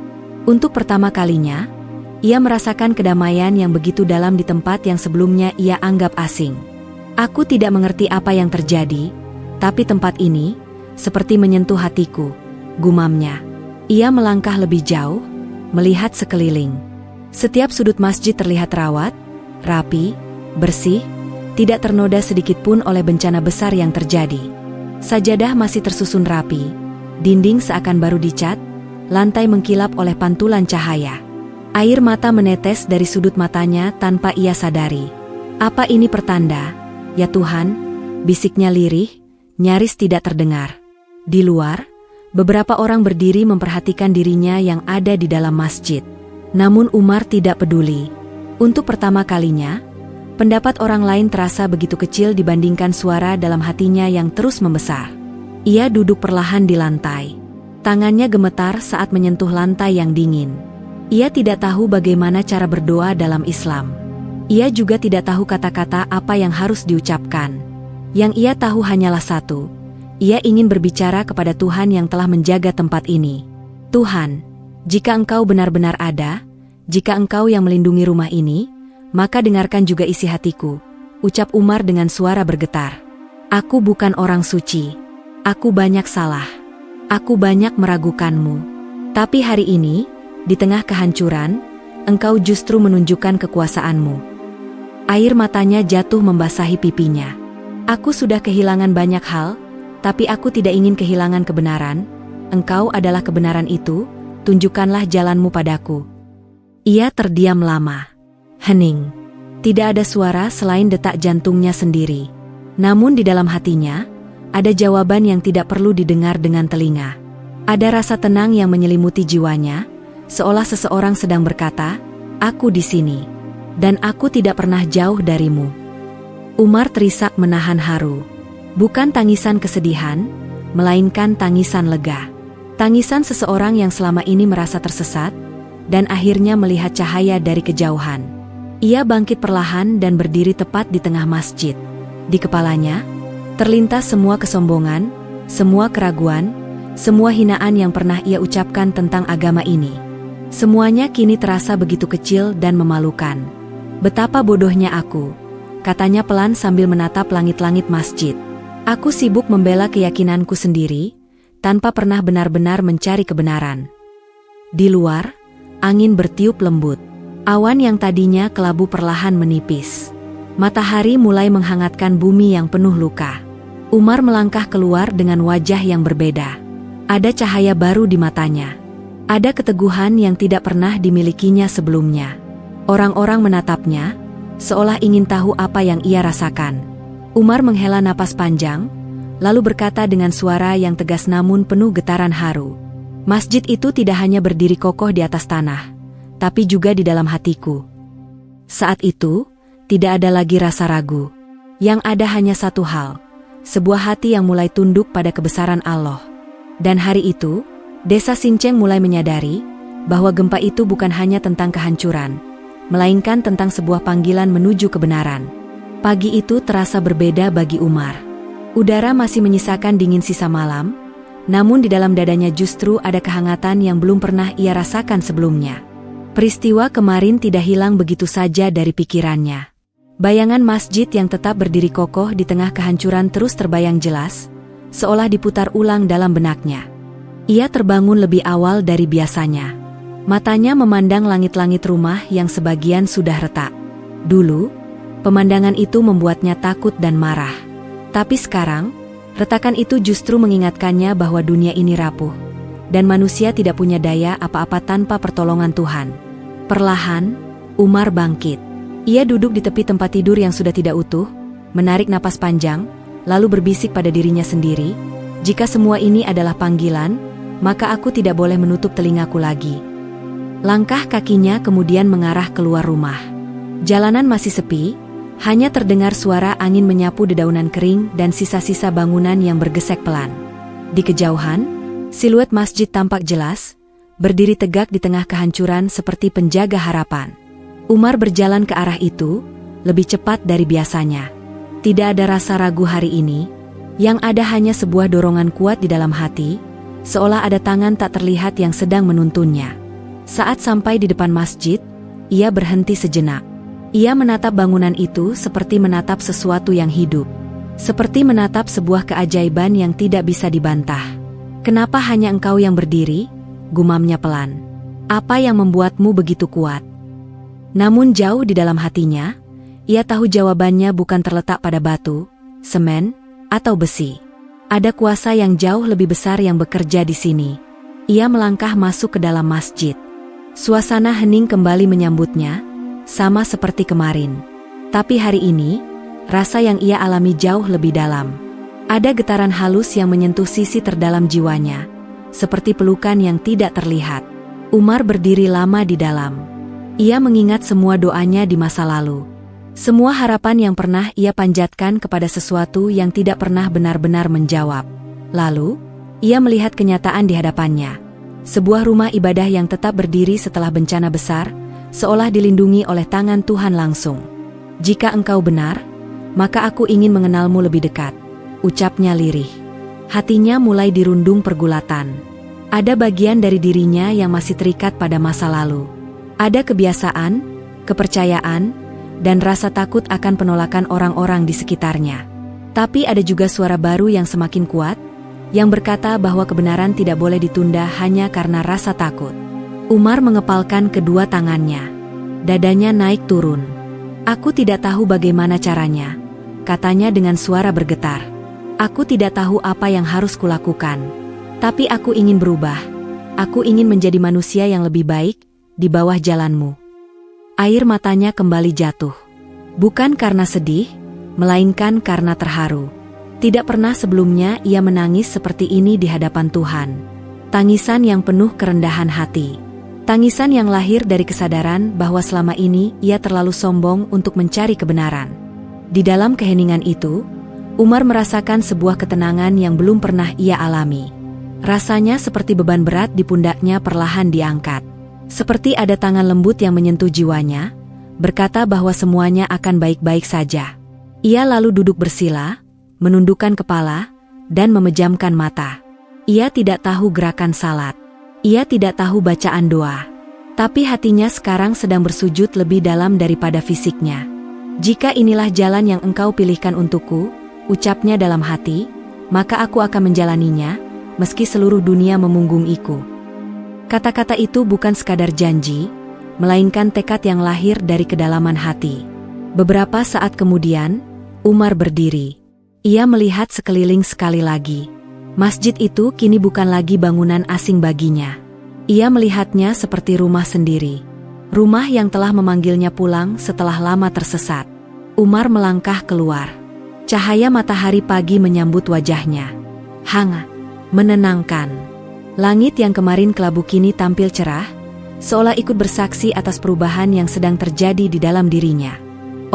Untuk pertama kalinya, ia merasakan kedamaian yang begitu dalam di tempat yang sebelumnya ia anggap asing. "Aku tidak mengerti apa yang terjadi, tapi tempat ini seperti menyentuh hatiku," gumamnya. Ia melangkah lebih jauh, melihat sekeliling. Setiap sudut masjid terlihat rawat, rapi, bersih, tidak ternoda sedikit pun oleh bencana besar yang terjadi. Sajadah masih tersusun rapi, dinding seakan baru dicat, lantai mengkilap oleh pantulan cahaya. Air mata menetes dari sudut matanya tanpa ia sadari. "Apa ini pertanda, ya Tuhan?" bisiknya lirih, nyaris tidak terdengar. Di luar, beberapa orang berdiri memperhatikan dirinya yang ada di dalam masjid. Namun Umar tidak peduli. Untuk pertama kalinya, pendapat orang lain terasa begitu kecil dibandingkan suara dalam hatinya yang terus membesar. Ia duduk perlahan di lantai. Tangannya gemetar saat menyentuh lantai yang dingin. Ia tidak tahu bagaimana cara berdoa dalam Islam. Ia juga tidak tahu kata-kata apa yang harus diucapkan. Yang ia tahu hanyalah satu. Ia ingin berbicara kepada Tuhan yang telah menjaga tempat ini. "Tuhan, jika Engkau benar-benar ada, jika Engkau yang melindungi rumah ini, maka dengarkan juga isi hatiku," ucap Umar dengan suara bergetar. Aku bukan orang suci. Aku banyak salah. Aku banyak meragukanmu. Tapi hari ini, di tengah kehancuran, engkau justru menunjukkan kekuasaanmu. Air matanya jatuh membasahi pipinya. Aku sudah kehilangan banyak hal, tapi aku tidak ingin kehilangan kebenaran. Engkau adalah kebenaran itu, tunjukkanlah jalanmu padaku. Ia terdiam lama. Hening. Tidak ada suara selain detak jantungnya sendiri. Namun di dalam hatinya, ada jawaban yang tidak perlu didengar dengan telinga. Ada rasa tenang yang menyelimuti jiwanya, seolah seseorang sedang berkata, "Aku di sini, dan aku tidak pernah jauh darimu." Umar terisak menahan haru. Bukan tangisan kesedihan, melainkan tangisan lega. Tangisan seseorang yang selama ini merasa tersesat, dan akhirnya melihat cahaya dari kejauhan. Ia bangkit perlahan dan berdiri tepat di tengah masjid. Di kepalanya, terlintas semua kesombongan, semua keraguan, semua hinaan yang pernah ia ucapkan tentang agama ini. Semuanya kini terasa begitu kecil dan memalukan. Betapa bodohnya aku, katanya pelan sambil menatap langit-langit masjid. Aku sibuk membela keyakinanku sendiri, tanpa pernah benar-benar mencari kebenaran. Di luar, angin bertiup lembut. Awan yang tadinya kelabu perlahan menipis. Matahari mulai menghangatkan bumi yang penuh luka. Umar melangkah keluar dengan wajah yang berbeda. Ada cahaya baru di matanya. Ada keteguhan yang tidak pernah dimilikinya sebelumnya. Orang-orang menatapnya, seolah ingin tahu apa yang ia rasakan. Umar menghela napas panjang, lalu berkata dengan suara yang tegas namun penuh getaran haru. Masjid itu tidak hanya berdiri kokoh di atas tanah, tapi juga di dalam hatiku. Saat itu, tidak ada lagi rasa ragu. Yang ada hanya satu hal, sebuah hati yang mulai tunduk pada kebesaran Allah. Dan hari itu, Desa Sinceng mulai menyadari bahwa gempa itu bukan hanya tentang kehancuran, melainkan tentang sebuah panggilan menuju kebenaran. Pagi itu terasa berbeda bagi Umar. Udara masih menyisakan dingin sisa malam, namun di dalam dadanya justru ada kehangatan yang belum pernah ia rasakan sebelumnya. Peristiwa kemarin tidak hilang begitu saja dari pikirannya. Bayangan masjid yang tetap berdiri kokoh di tengah kehancuran terus terbayang jelas, seolah diputar ulang dalam benaknya. Ia terbangun lebih awal dari biasanya. Matanya memandang langit-langit rumah yang sebagian sudah retak. Dulu, pemandangan itu membuatnya takut dan marah. Tapi sekarang, retakan itu justru mengingatkannya bahwa dunia ini rapuh, dan manusia tidak punya daya apa-apa tanpa pertolongan Tuhan. Perlahan, Umar bangkit. Ia duduk di tepi tempat tidur yang sudah tidak utuh, menarik napas panjang, lalu berbisik pada dirinya sendiri, "Jika semua ini adalah panggilan, maka aku tidak boleh menutup telingaku lagi." Langkah kakinya kemudian mengarah keluar rumah. Jalanan masih sepi, hanya terdengar suara angin menyapu dedaunan kering dan sisa-sisa bangunan yang bergesek pelan. Di kejauhan, siluet masjid tampak jelas, berdiri tegak di tengah kehancuran seperti penjaga harapan. Umar berjalan ke arah itu, lebih cepat dari biasanya. Tidak ada rasa ragu hari ini, yang ada hanya sebuah dorongan kuat di dalam hati, seolah ada tangan tak terlihat yang sedang menuntunnya. Saat sampai di depan masjid, ia berhenti sejenak. Ia menatap bangunan itu seperti menatap sesuatu yang hidup. Seperti menatap sebuah keajaiban yang tidak bisa dibantah. "Kenapa hanya engkau yang berdiri?" gumamnya pelan. "Apa yang membuatmu begitu kuat?" Namun jauh di dalam hatinya, ia tahu jawabannya bukan terletak pada batu, semen, atau besi. Ada kuasa yang jauh lebih besar yang bekerja di sini. Ia melangkah masuk ke dalam masjid. Suasana hening kembali menyambutnya, sama seperti kemarin. Tapi hari ini, rasa yang ia alami jauh lebih dalam. Ada getaran halus yang menyentuh sisi terdalam jiwanya, seperti pelukan yang tidak terlihat. Umar berdiri lama di dalam. Ia mengingat semua doanya di masa lalu. Semua harapan yang pernah ia panjatkan kepada sesuatu yang tidak pernah benar-benar menjawab. Lalu, ia melihat kenyataan di hadapannya. Sebuah rumah ibadah yang tetap berdiri setelah bencana besar, seolah dilindungi oleh tangan Tuhan langsung. "Jika engkau benar, maka aku ingin mengenalmu lebih dekat," ucapnya lirih. Hatinya mulai dirundung pergulatan. Ada bagian dari dirinya yang masih terikat pada masa lalu. Ada kebiasaan, kepercayaan, dan rasa takut akan penolakan orang-orang di sekitarnya. Tapi ada juga suara baru yang semakin kuat, yang berkata bahwa kebenaran tidak boleh ditunda hanya karena rasa takut. Umar mengepalkan kedua tangannya. Dadanya naik turun. Aku tidak tahu bagaimana caranya, katanya dengan suara bergetar. Aku tidak tahu apa yang harus kulakukan. Tapi aku ingin berubah. Aku ingin menjadi manusia yang lebih baik, di bawah jalanmu. Air matanya kembali jatuh. Bukan karena sedih, melainkan karena terharu. Tidak pernah sebelumnya ia menangis seperti ini di hadapan Tuhan. Tangisan yang penuh kerendahan hati. Tangisan yang lahir dari kesadaran bahwa selama ini ia terlalu sombong untuk mencari kebenaran. Di dalam keheningan itu, Umar merasakan sebuah ketenangan yang belum pernah ia alami. Rasanya seperti beban berat di pundaknya perlahan diangkat. Seperti ada tangan lembut yang menyentuh jiwanya, berkata bahwa semuanya akan baik-baik saja. Ia lalu duduk bersila, menundukkan kepala, dan memejamkan mata. Ia tidak tahu gerakan salat. Ia tidak tahu bacaan doa. Tapi hatinya sekarang sedang bersujud lebih dalam daripada fisiknya. Jika inilah jalan yang engkau pilihkan untukku, ucapnya dalam hati, maka aku akan menjalaninya, meski seluruh dunia memunggungiku. Kata-kata itu bukan sekadar janji, melainkan tekad yang lahir dari kedalaman hati. Beberapa saat kemudian, Umar berdiri. Ia melihat sekeliling sekali lagi. Masjid itu kini bukan lagi bangunan asing baginya. Ia melihatnya seperti rumah sendiri. Rumah yang telah memanggilnya pulang setelah lama tersesat. Umar melangkah keluar. Cahaya matahari pagi menyambut wajahnya. Hangat, menenangkan. Langit yang kemarin kelabu kini tampil cerah, seolah ikut bersaksi atas perubahan yang sedang terjadi di dalam dirinya.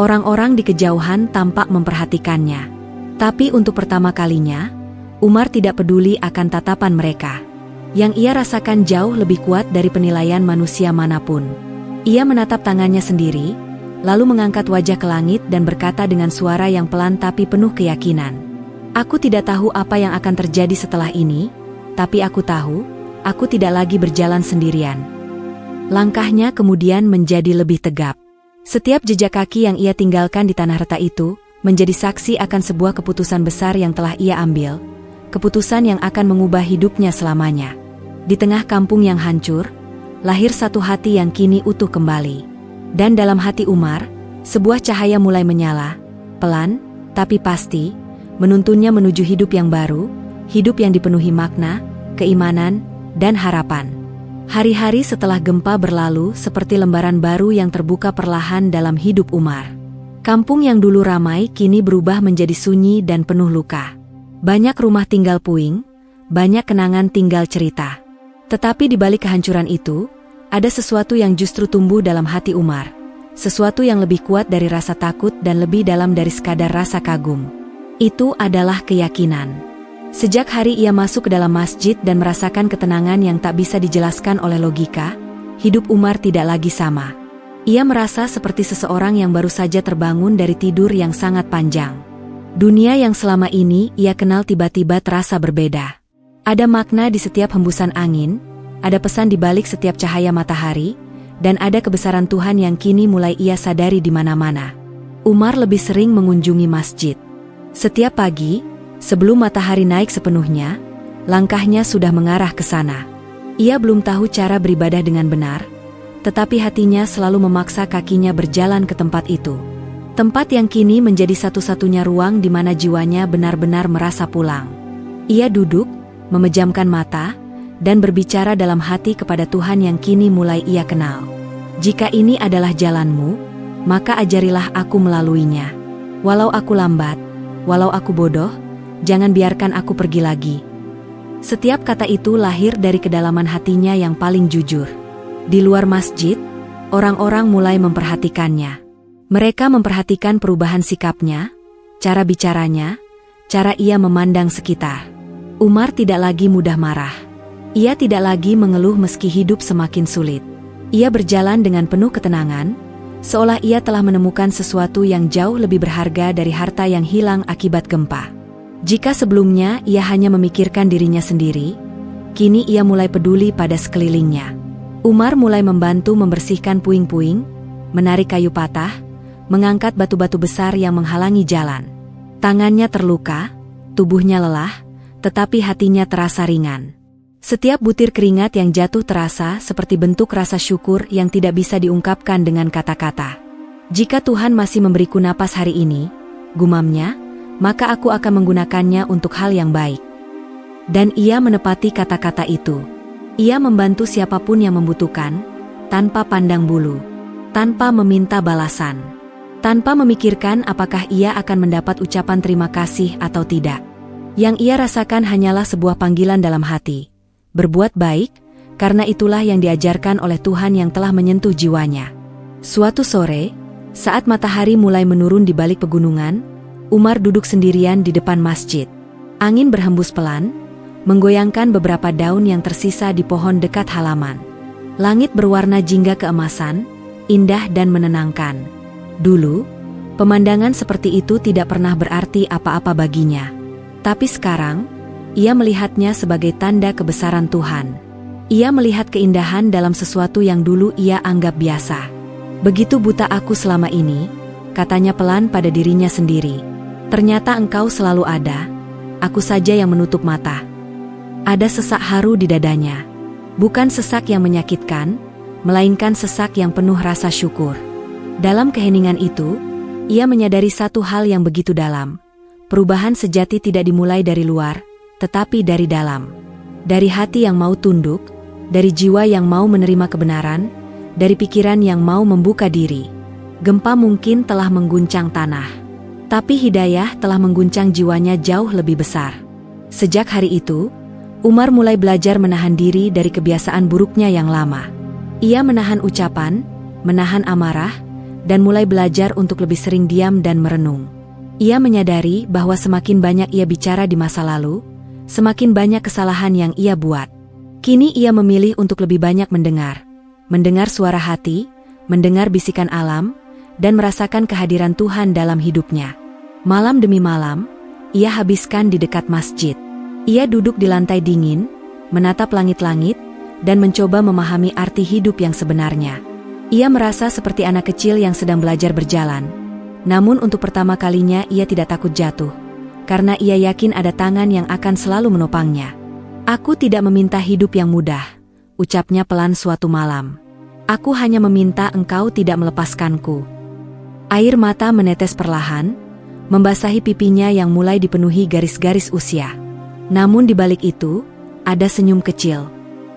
Orang-orang di kejauhan tampak memperhatikannya. Tapi untuk pertama kalinya, Umar tidak peduli akan tatapan mereka. Yang ia rasakan jauh lebih kuat dari penilaian manusia manapun. Ia menatap tangannya sendiri, lalu mengangkat wajah ke langit dan berkata dengan suara yang pelan tapi penuh keyakinan. Aku tidak tahu apa yang akan terjadi setelah ini, tapi aku tahu, aku tidak lagi berjalan sendirian. Langkahnya kemudian menjadi lebih tegap. Setiap jejak kaki yang ia tinggalkan di tanah reta itu, menjadi saksi akan sebuah keputusan besar yang telah ia ambil, keputusan yang akan mengubah hidupnya selamanya. Di tengah kampung yang hancur, lahir satu hati yang kini utuh kembali. Dan dalam hati Umar, sebuah cahaya mulai menyala, pelan, tapi pasti, menuntunnya menuju hidup yang baru, hidup yang dipenuhi makna, keimanan, dan harapan. Hari-hari setelah gempa berlalu seperti lembaran baru yang terbuka perlahan dalam hidup Umar. Kampung yang dulu ramai kini berubah menjadi sunyi dan penuh luka. Banyak rumah tinggal puing, banyak kenangan tinggal cerita. Tetapi di balik kehancuran itu, ada sesuatu yang justru tumbuh dalam hati Umar. Sesuatu yang lebih kuat dari rasa takut dan lebih dalam dari sekadar rasa kagum. Itu adalah keyakinan. Sejak hari ia masuk ke dalam masjid dan merasakan ketenangan yang tak bisa dijelaskan oleh logika, hidup Umar tidak lagi sama. Ia merasa seperti seseorang yang baru saja terbangun dari tidur yang sangat panjang. Dunia yang selama ini ia kenal tiba-tiba terasa berbeda. Ada makna di setiap hembusan angin, ada pesan di balik setiap cahaya matahari, dan ada kebesaran Tuhan yang kini mulai ia sadari di mana-mana. Umar lebih sering mengunjungi masjid. Setiap pagi, sebelum matahari naik sepenuhnya, langkahnya sudah mengarah ke sana. Ia belum tahu cara beribadah dengan benar, tetapi hatinya selalu memaksa kakinya berjalan ke tempat itu. Tempat yang kini menjadi satu-satunya ruang di mana jiwanya benar-benar merasa pulang. Ia duduk, memejamkan mata, dan berbicara dalam hati kepada Tuhan yang kini mulai ia kenal. Jika ini adalah jalanmu, maka ajarilah aku melaluinya. Walau aku lambat, walau aku bodoh, jangan biarkan aku pergi lagi. Setiap kata itu lahir dari kedalaman hatinya yang paling jujur. Di luar masjid, orang-orang mulai memperhatikannya. Mereka memperhatikan perubahan sikapnya, cara bicaranya, cara ia memandang sekitar. Umar tidak lagi mudah marah. Ia tidak lagi mengeluh meski hidup semakin sulit. Ia berjalan dengan penuh ketenangan, seolah ia telah menemukan sesuatu yang jauh lebih berharga dari harta yang hilang akibat gempa. Jika sebelumnya ia hanya memikirkan dirinya sendiri, kini ia mulai peduli pada sekelilingnya. Umar mulai membantu membersihkan puing-puing, menarik kayu patah, mengangkat batu-batu besar yang menghalangi jalan. Tangannya terluka, tubuhnya lelah, tetapi hatinya terasa ringan. Setiap butir keringat yang jatuh terasa seperti bentuk rasa syukur yang tidak bisa diungkapkan dengan kata-kata. Jika Tuhan masih memberiku napas hari ini, gumamnya, maka aku akan menggunakannya untuk hal yang baik. Dan ia menepati kata-kata itu. Ia membantu siapapun yang membutuhkan, tanpa pandang bulu, tanpa meminta balasan, tanpa memikirkan apakah ia akan mendapat ucapan terima kasih atau tidak. Yang ia rasakan hanyalah sebuah panggilan dalam hati. Berbuat baik, karena itulah yang diajarkan oleh Tuhan yang telah menyentuh jiwanya. Suatu sore, saat matahari mulai menurun di balik pegunungan, Umar duduk sendirian di depan masjid. Angin berhembus pelan, menggoyangkan beberapa daun yang tersisa di pohon dekat halaman. Langit berwarna jingga keemasan, indah dan menenangkan. Dulu, pemandangan seperti itu tidak pernah berarti apa-apa baginya. Tapi sekarang, ia melihatnya sebagai tanda kebesaran Tuhan. Ia melihat keindahan dalam sesuatu yang dulu ia anggap biasa. Begitu buta aku selama ini, katanya pelan pada dirinya sendiri. Ternyata engkau selalu ada, aku saja yang menutup mata. Ada sesak haru di dadanya. Bukan sesak yang menyakitkan, melainkan sesak yang penuh rasa syukur. Dalam keheningan itu, ia menyadari satu hal yang begitu dalam. Perubahan sejati tidak dimulai dari luar, tetapi dari dalam. Dari hati yang mau tunduk, dari jiwa yang mau menerima kebenaran, dari pikiran yang mau membuka diri. Gempa mungkin telah mengguncang tanah, tapi hidayah telah mengguncang jiwanya jauh lebih besar. Sejak hari itu, Umar mulai belajar menahan diri dari kebiasaan buruknya yang lama. Ia menahan ucapan, menahan amarah, dan mulai belajar untuk lebih sering diam dan merenung. Ia menyadari bahwa semakin banyak ia bicara di masa lalu, semakin banyak kesalahan yang ia buat. Kini ia memilih untuk lebih banyak mendengar suara hati, mendengar bisikan alam, dan merasakan kehadiran Tuhan dalam hidupnya. Malam demi malam, ia habiskan di dekat masjid. Ia duduk di lantai dingin, menatap langit-langit, dan mencoba memahami arti hidup yang sebenarnya. Ia merasa seperti anak kecil yang sedang belajar berjalan. Namun untuk pertama kalinya ia tidak takut jatuh, karena ia yakin ada tangan yang akan selalu menopangnya. Aku tidak meminta hidup yang mudah, ucapnya pelan suatu malam. Aku hanya meminta engkau tidak melepaskanku. Air mata menetes perlahan, membasahi pipinya yang mulai dipenuhi garis-garis usia. Namun di balik itu, ada senyum kecil.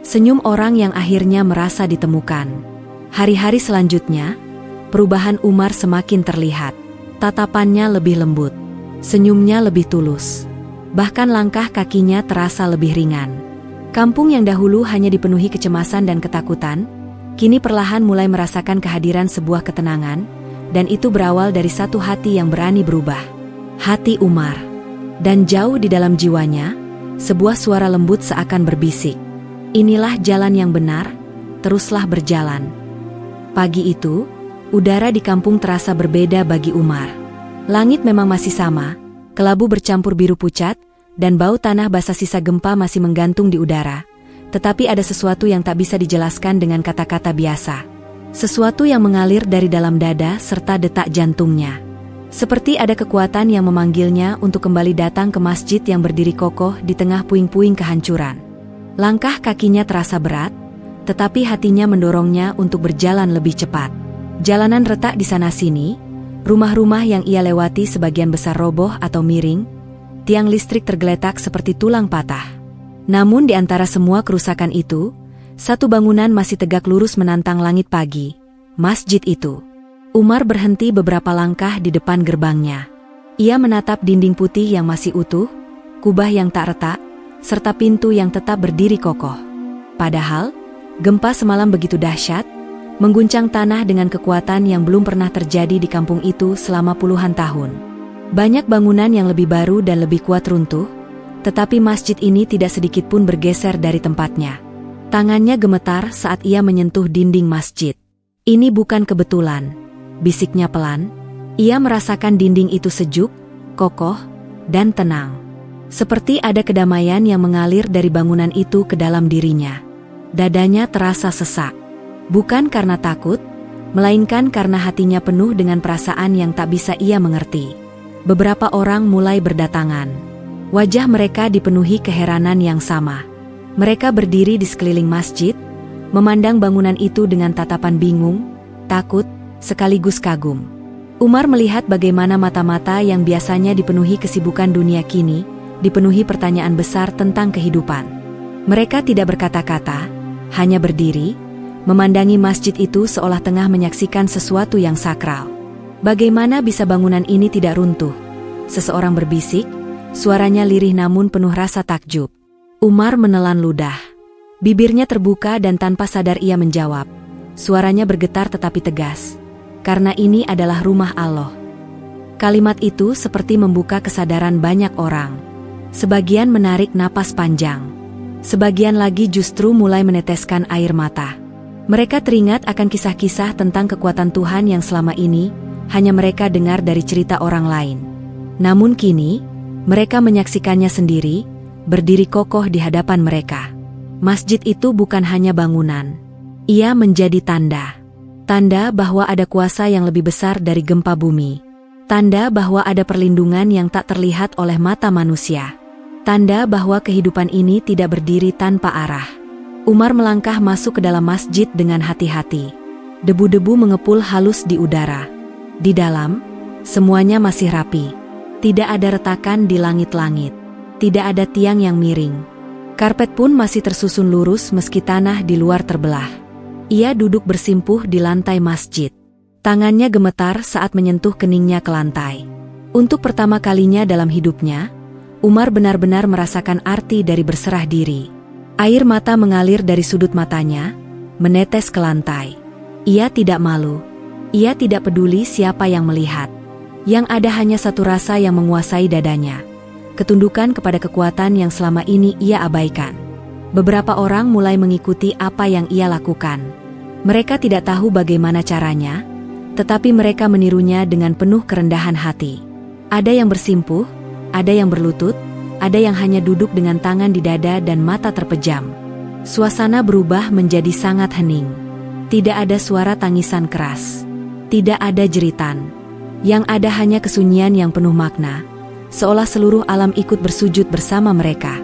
Senyum orang yang akhirnya merasa ditemukan. Hari-hari selanjutnya, perubahan Umar semakin terlihat. Tatapannya lebih lembut. Senyumnya lebih tulus. Bahkan langkah kakinya terasa lebih ringan. Kampung yang dahulu hanya dipenuhi kecemasan dan ketakutan, kini perlahan mulai merasakan kehadiran sebuah ketenangan, dan itu berawal dari satu hati yang berani berubah. Hati Umar. Dan jauh di dalam jiwanya, sebuah suara lembut seakan berbisik. Inilah jalan yang benar, teruslah berjalan. Pagi itu, udara di kampung terasa berbeda bagi Umar. Langit memang masih sama, kelabu bercampur biru pucat, dan bau tanah basah sisa gempa masih menggantung di udara. Tetapi ada sesuatu yang tak bisa dijelaskan dengan kata-kata biasa. Sesuatu yang mengalir dari dalam dada serta detak jantungnya. Seperti ada kekuatan yang memanggilnya untuk kembali datang ke masjid yang berdiri kokoh di tengah puing-puing kehancuran. Langkah kakinya terasa berat, tetapi hatinya mendorongnya untuk berjalan lebih cepat. Jalanan retak di sana-sini. Rumah-rumah yang ia lewati sebagian besar roboh atau miring, tiang listrik tergeletak seperti tulang patah. Namun di antara semua kerusakan itu, satu bangunan masih tegak lurus menantang langit pagi, masjid itu. Umar berhenti beberapa langkah di depan gerbangnya. Ia menatap dinding putih yang masih utuh, kubah yang tak retak, serta pintu yang tetap berdiri kokoh. Padahal, gempa semalam begitu dahsyat, mengguncang tanah dengan kekuatan yang belum pernah terjadi di kampung itu selama puluhan tahun. Banyak bangunan yang lebih baru dan lebih kuat runtuh, tetapi masjid ini tidak sedikit pun bergeser dari tempatnya. Tangannya gemetar saat ia menyentuh dinding masjid. Ini bukan kebetulan, bisiknya pelan. Ia merasakan dinding itu sejuk, kokoh, dan tenang. Seperti ada kedamaian yang mengalir dari bangunan itu ke dalam dirinya. Dadanya terasa sesak. Bukan karena takut, melainkan karena hatinya penuh dengan perasaan yang tak bisa ia mengerti. Beberapa orang mulai berdatangan. Wajah mereka dipenuhi keheranan yang sama. Mereka berdiri di sekeliling masjid, memandang bangunan itu dengan tatapan bingung, takut, sekaligus kagum. Umar melihat bagaimana mata-mata yang biasanya dipenuhi kesibukan dunia kini, dipenuhi pertanyaan besar tentang kehidupan. Mereka tidak berkata-kata, hanya berdiri, memandangi masjid itu seolah tengah menyaksikan sesuatu yang sakral. Bagaimana bisa bangunan ini tidak runtuh? Seseorang berbisik, suaranya lirih namun penuh rasa takjub. Umar menelan ludah. Bibirnya terbuka dan tanpa sadar ia menjawab. Suaranya bergetar tetapi tegas. Karena ini adalah rumah Allah. Kalimat itu seperti membuka kesadaran banyak orang. Sebagian menarik napas panjang. Sebagian lagi justru mulai meneteskan air mata. Mereka teringat akan kisah-kisah tentang kekuatan Tuhan yang selama ini hanya mereka dengar dari cerita orang lain. Namun kini, mereka menyaksikannya sendiri, berdiri kokoh di hadapan mereka. Masjid itu bukan hanya bangunan. Ia menjadi tanda. Tanda bahwa ada kuasa yang lebih besar dari gempa bumi. Tanda bahwa ada perlindungan yang tak terlihat oleh mata manusia. Tanda bahwa kehidupan ini tidak berdiri tanpa arah. Umar melangkah masuk ke dalam masjid dengan hati-hati. Debu-debu mengepul halus di udara. Di dalam, semuanya masih rapi. Tidak ada retakan di langit-langit. Tidak ada tiang yang miring. Karpet pun masih tersusun lurus meski tanah di luar terbelah. Ia duduk bersimpuh di lantai masjid. Tangannya gemetar saat menyentuh keningnya ke lantai. Untuk pertama kalinya dalam hidupnya, Umar benar-benar merasakan arti dari berserah diri. Air mata mengalir dari sudut matanya, menetes ke lantai. Ia tidak malu. Ia tidak peduli siapa yang melihat. Yang ada hanya satu rasa yang menguasai dadanya. Ketundukan kepada kekuatan yang selama ini ia abaikan. Beberapa orang mulai mengikuti apa yang ia lakukan. Mereka tidak tahu bagaimana caranya, tetapi mereka menirunya dengan penuh kerendahan hati. Ada yang bersimpuh, ada yang berlutut, ada yang hanya duduk dengan tangan di dada dan mata terpejam. Suasana berubah menjadi sangat hening. Tidak ada suara tangisan keras. Tidak ada jeritan. Yang ada hanya kesunyian yang penuh makna. Seolah seluruh alam ikut bersujud bersama mereka.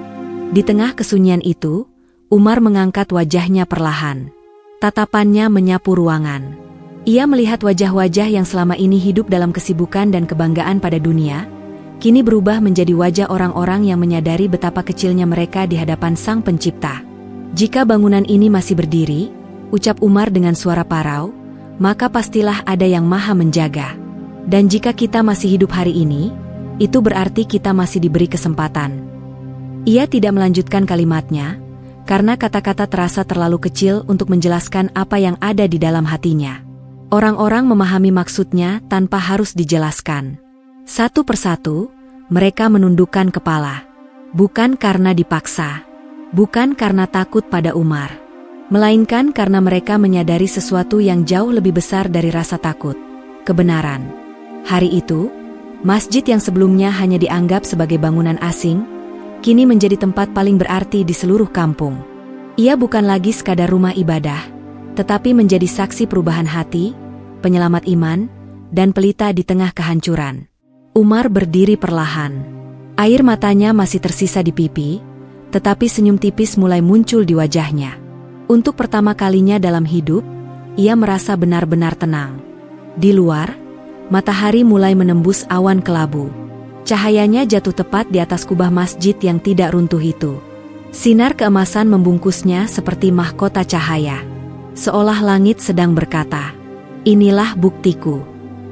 Di tengah kesunyian itu, Umar mengangkat wajahnya perlahan. Tatapannya menyapu ruangan. Ia melihat wajah-wajah yang selama ini hidup dalam kesibukan dan kebanggaan pada dunia, kini berubah menjadi wajah orang-orang yang menyadari betapa kecilnya mereka di hadapan Sang Pencipta. Jika bangunan ini masih berdiri, ucap Umar dengan suara parau, maka pastilah ada yang maha menjaga. Dan jika kita masih hidup hari ini, itu berarti kita masih diberi kesempatan. Ia tidak melanjutkan kalimatnya, karena kata-kata terasa terlalu kecil untuk menjelaskan apa yang ada di dalam hatinya. Orang-orang memahami maksudnya tanpa harus dijelaskan. Satu persatu, mereka menundukkan kepala. Bukan karena dipaksa. Bukan karena takut pada Umar. Melainkan karena mereka menyadari sesuatu yang jauh lebih besar dari rasa takut. Kebenaran. Hari itu, masjid yang sebelumnya hanya dianggap sebagai bangunan asing, kini menjadi tempat paling berarti di seluruh kampung. Ia bukan lagi sekadar rumah ibadah, tetapi menjadi saksi perubahan hati, penyelamat iman, dan pelita di tengah kehancuran. Umar berdiri perlahan. Air matanya masih tersisa di pipi, tetapi senyum tipis mulai muncul di wajahnya. Untuk pertama kalinya dalam hidup, ia merasa benar-benar tenang. Di luar, matahari mulai menembus awan kelabu. Cahayanya jatuh tepat di atas kubah masjid yang tidak runtuh itu. Sinar keemasan membungkusnya seperti mahkota cahaya. Seolah langit sedang berkata, "Inilah buktiku.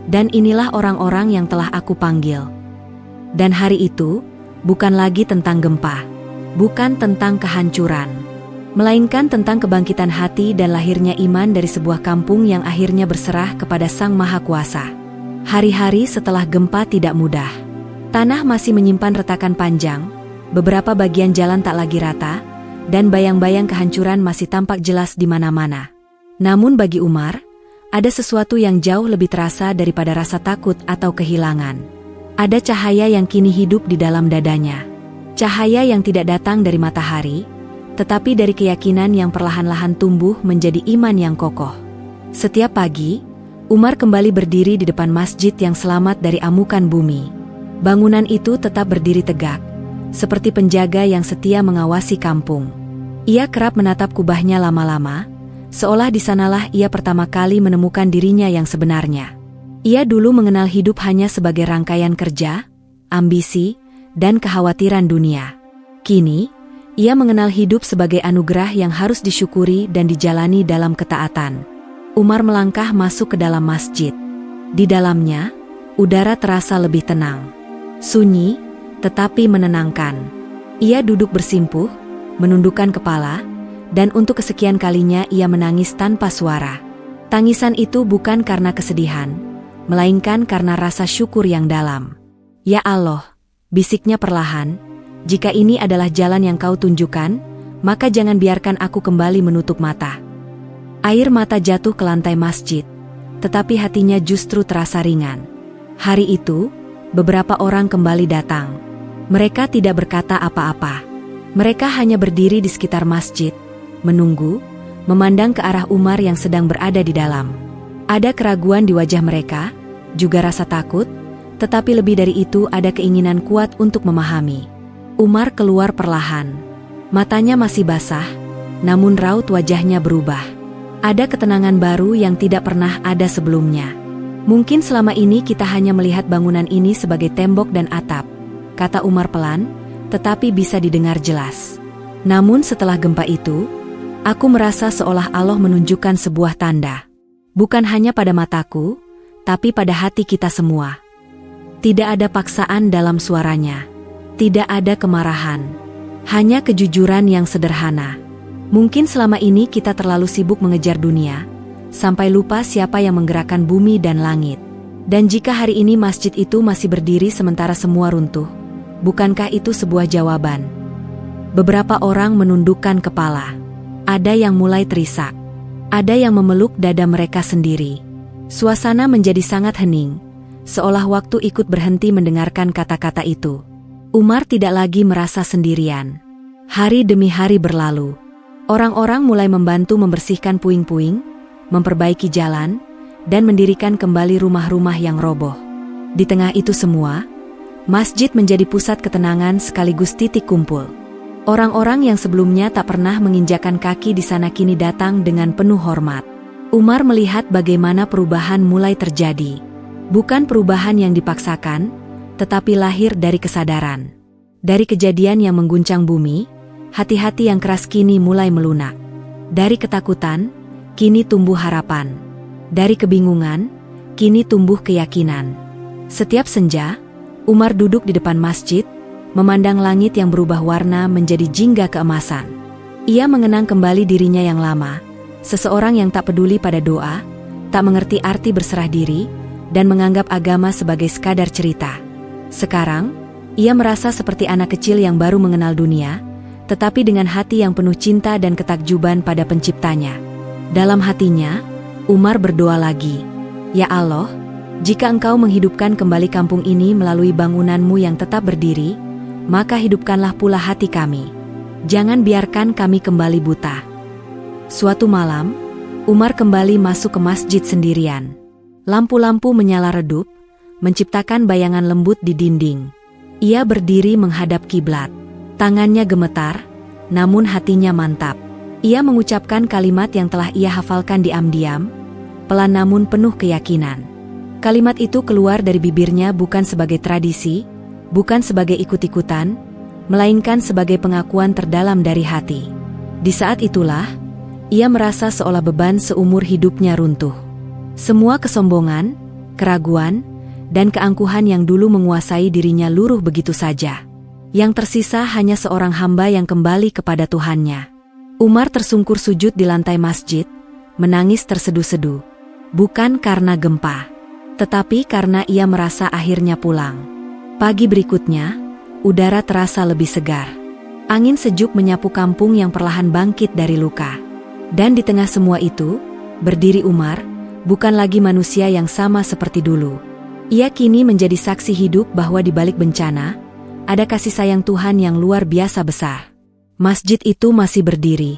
Dan inilah orang-orang yang telah aku panggil." Dan hari itu, bukan lagi tentang gempa. Bukan tentang kehancuran. Melainkan tentang kebangkitan hati dan lahirnya iman dari sebuah kampung yang akhirnya berserah kepada Sang Maha Kuasa. Hari-hari setelah gempa tidak mudah. Tanah masih menyimpan retakan panjang, beberapa bagian jalan tak lagi rata, dan bayang-bayang kehancuran masih tampak jelas di mana-mana. Namun bagi Umar, ada sesuatu yang jauh lebih terasa daripada rasa takut atau kehilangan. Ada cahaya yang kini hidup di dalam dadanya. Cahaya yang tidak datang dari matahari, tetapi dari keyakinan yang perlahan-lahan tumbuh menjadi iman yang kokoh. Setiap pagi, Umar kembali berdiri di depan masjid yang selamat dari amukan bumi. Bangunan itu tetap berdiri tegak, seperti penjaga yang setia mengawasi kampung. Ia kerap menatap kubahnya lama-lama, seolah di sanalah ia pertama kali menemukan dirinya yang sebenarnya. Ia dulu mengenal hidup hanya sebagai rangkaian kerja, ambisi, dan kekhawatiran dunia. Kini, ia mengenal hidup sebagai anugerah yang harus disyukuri dan dijalani dalam ketaatan. Umar melangkah masuk ke dalam masjid. Di dalamnya, udara terasa lebih tenang. Sunyi, tetapi menenangkan. Ia duduk bersimpuh, menundukkan kepala, dan untuk kesekian kalinya ia menangis tanpa suara. Tangisan itu bukan karena kesedihan, melainkan karena rasa syukur yang dalam. "Ya Allah," bisiknya perlahan, "jika ini adalah jalan yang Kau tunjukkan, maka jangan biarkan aku kembali menutup mata." Air mata jatuh ke lantai masjid, tetapi hatinya justru terasa ringan. Hari itu, beberapa orang kembali datang. Mereka tidak berkata apa-apa. Mereka hanya berdiri di sekitar masjid, menunggu, memandang ke arah Umar yang sedang berada di dalam. Ada keraguan di wajah mereka, juga rasa takut, tetapi lebih dari itu ada keinginan kuat untuk memahami. Umar keluar perlahan. Matanya masih basah, namun raut wajahnya berubah. Ada ketenangan baru yang tidak pernah ada sebelumnya. "Mungkin selama ini kita hanya melihat bangunan ini sebagai tembok dan atap," kata Umar pelan, tetapi bisa didengar jelas. "Namun setelah gempa itu, aku merasa seolah Allah menunjukkan sebuah tanda. Bukan hanya pada mataku, tapi pada hati kita semua." Tidak ada paksaan dalam suaranya. Tidak ada kemarahan. Hanya kejujuran yang sederhana. "Mungkin selama ini kita terlalu sibuk mengejar dunia, sampai lupa siapa yang menggerakkan bumi dan langit. Dan jika hari ini masjid itu masih berdiri sementara semua runtuh, bukankah itu sebuah jawaban?" Beberapa orang menundukkan kepala. Ada yang mulai terisak. Ada yang memeluk dada mereka sendiri. Suasana menjadi sangat hening, seolah waktu ikut berhenti mendengarkan kata-kata itu. Umar tidak lagi merasa sendirian. Hari demi hari berlalu. Orang-orang mulai membantu membersihkan puing-puing, memperbaiki jalan, dan mendirikan kembali rumah-rumah yang roboh. Di tengah itu semua, masjid menjadi pusat ketenangan sekaligus titik kumpul. Orang-orang yang sebelumnya tak pernah menginjakan kaki di sana kini datang dengan penuh hormat. Umar melihat bagaimana perubahan mulai terjadi. Bukan perubahan yang dipaksakan, tetapi lahir dari kesadaran. Dari kejadian yang mengguncang bumi, hati-hati yang keras kini mulai melunak. Dari ketakutan, kini tumbuh harapan. Dari kebingungan, kini tumbuh keyakinan. Setiap senja, Umar duduk di depan masjid, memandang langit yang berubah warna menjadi jingga keemasan. Ia mengenang kembali dirinya yang lama, seseorang yang tak peduli pada doa, tak mengerti arti berserah diri, dan menganggap agama sebagai sekadar cerita. Sekarang, ia merasa seperti anak kecil yang baru mengenal dunia, tetapi dengan hati yang penuh cinta dan ketakjuban pada penciptanya. Dalam hatinya, Umar berdoa lagi, "Ya Allah, jika Engkau menghidupkan kembali kampung ini melalui bangunanmu yang tetap berdiri, maka hidupkanlah pula hati kami. Jangan biarkan kami kembali buta." Suatu malam, Umar kembali masuk ke masjid sendirian. Lampu-lampu menyala redup, menciptakan bayangan lembut di dinding. Ia berdiri menghadap kiblat. Tangannya gemetar, namun hatinya mantap. Ia mengucapkan kalimat yang telah ia hafalkan diam-diam, pelan namun penuh keyakinan. Kalimat itu keluar dari bibirnya bukan sebagai tradisi, bukan sebagai ikut-ikutan, melainkan sebagai pengakuan terdalam dari hati. Di saat itulah, ia merasa seolah beban seumur hidupnya runtuh. Semua kesombongan, keraguan, dan keangkuhan yang dulu menguasai dirinya luruh begitu saja. Yang tersisa hanya seorang hamba yang kembali kepada Tuhannya. Umar tersungkur sujud di lantai masjid, menangis terseduh-seduh. Bukan karena gempa, tetapi karena ia merasa akhirnya pulang. Pagi berikutnya, udara terasa lebih segar. Angin sejuk menyapu kampung yang perlahan bangkit dari luka. Dan di tengah semua itu, berdiri Umar, bukan lagi manusia yang sama seperti dulu. Ia kini menjadi saksi hidup bahwa di balik bencana, ada kasih sayang Tuhan yang luar biasa besar. Masjid itu masih berdiri,